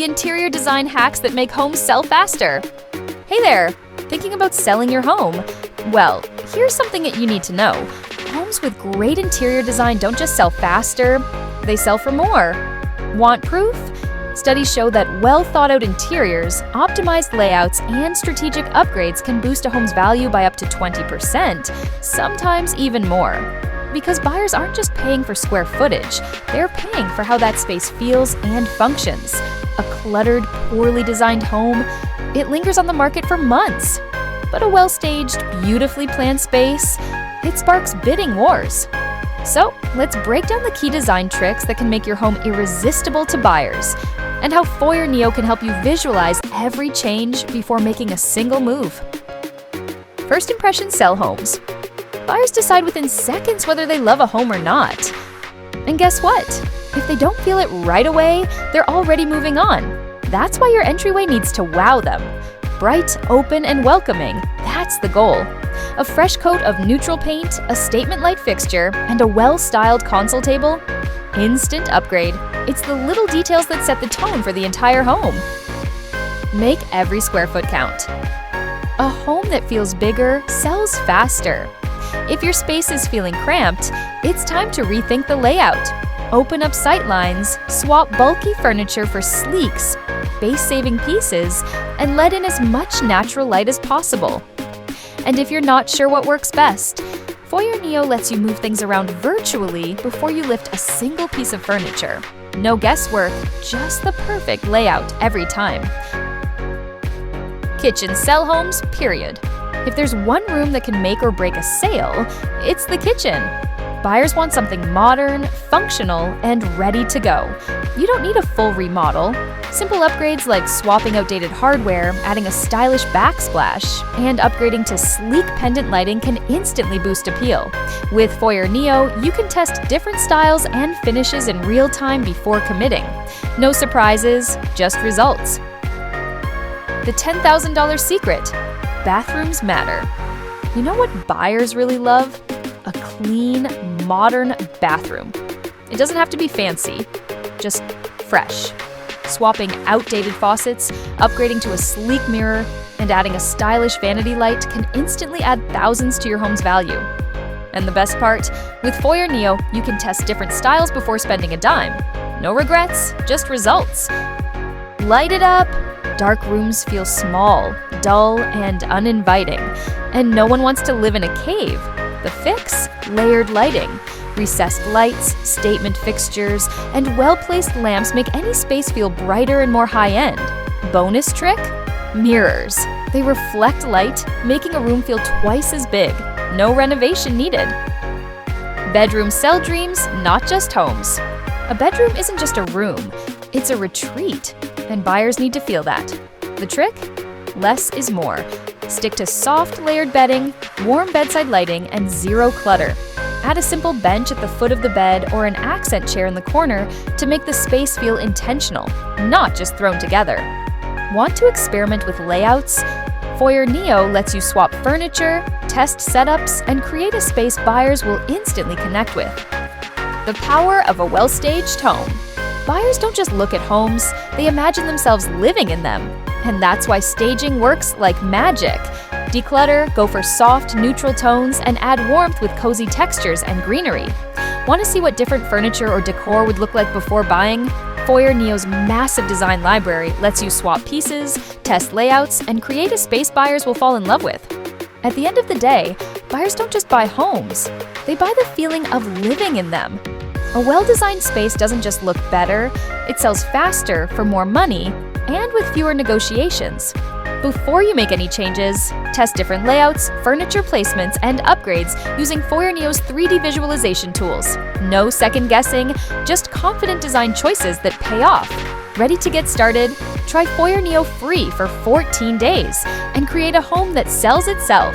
the interior design hacks that make homes sell faster. Hey there, thinking about selling your home? Well, here's something that you need to know. Homes with great interior design don't just sell faster, they sell for more. Want proof? Studies show that well-thought-out interiors, optimized layouts, and strategic upgrades can boost a home's value by up to 20%, sometimes even more. Because buyers aren't just paying for square footage, they're paying for how that space feels and functions. A cluttered, poorly designed home, it lingers on the market for months. But a well-staged, beautifully planned space, it sparks bidding wars. So, let's break down the key design tricks that can make your home irresistible to buyers, and how Foyer Neo can help you visualize every change before making a single move. First impressions sell homes. Buyers decide within seconds whether they love a home or not. And guess what? If they don't feel it right away, they're already moving on. That's why your entryway needs to wow them. Bright, open, and welcoming, that's the goal. A fresh coat of neutral paint, a statement light fixture, and a well-styled console table? Instant upgrade. It's the little details that set the tone for the entire home. Make every square foot count. A home that feels bigger sells faster. If your space is feeling cramped, it's time to rethink the layout. Open up sight lines, swap bulky furniture for sleek, space-saving pieces, and let in as much natural light as possible. And if you're not sure what works best, Foyer Neo lets you move things around virtually before you lift a single piece of furniture. No guesswork, just the perfect layout every time. Kitchen sell homes, period. If there's one room that can make or break a sale, it's the kitchen. Buyers want something modern, functional, and ready to go. You don't need a full remodel. Simple upgrades like swapping outdated hardware, adding a stylish backsplash, and upgrading to sleek pendant lighting can instantly boost appeal. With Foyer Neo, you can test different styles and finishes in real time before committing. No surprises, just results. The $10,000 secret: bathrooms matter. You know what buyers really love? A clean, modern bathroom. It doesn't have to be fancy, just fresh. Swapping outdated faucets, upgrading to a sleek mirror, and adding a stylish vanity light can instantly add thousands to your home's value. And the best part? With Foyer Neo, you can test different styles before spending a dime. No regrets, just results. Light it up! Dark rooms feel small, dull, and uninviting. And no one wants to live in a cave. The fix? Layered lighting. Recessed lights, statement fixtures, and well-placed lamps make any space feel brighter and more high-end. Bonus trick? Mirrors. They reflect light, making a room feel twice as big. No renovation needed. Bedroom sell dreams, not just homes. A bedroom isn't just a room, it's a retreat, and buyers need to feel that. The trick? Less is more. Stick to soft layered bedding, warm bedside lighting, and zero clutter. Add a simple bench at the foot of the bed or an accent chair in the corner to make the space feel intentional, not just thrown together. Want to experiment with layouts? Foyer Neo lets you swap furniture, test setups, and create a space buyers will instantly connect with. The power of a well-staged home. Buyers don't just look at homes, they imagine themselves living in them. And that's why staging works like magic. Declutter, go for soft, neutral tones, and add warmth with cozy textures and greenery. Want to see what different furniture or decor would look like before buying? Foyer Neo's massive design library lets you swap pieces, test layouts, and create a space buyers will fall in love with. At the end of the day, buyers don't just buy homes, they buy the feeling of living in them. A well-designed space doesn't just look better, it sells faster for more money and with fewer negotiations. Before you make any changes, test different layouts, furniture placements, and upgrades using Foyer Neo's 3D visualization tools. No second guessing, just confident design choices that pay off. Ready to get started? Try Foyer Neo free for 14 days and create a home that sells itself.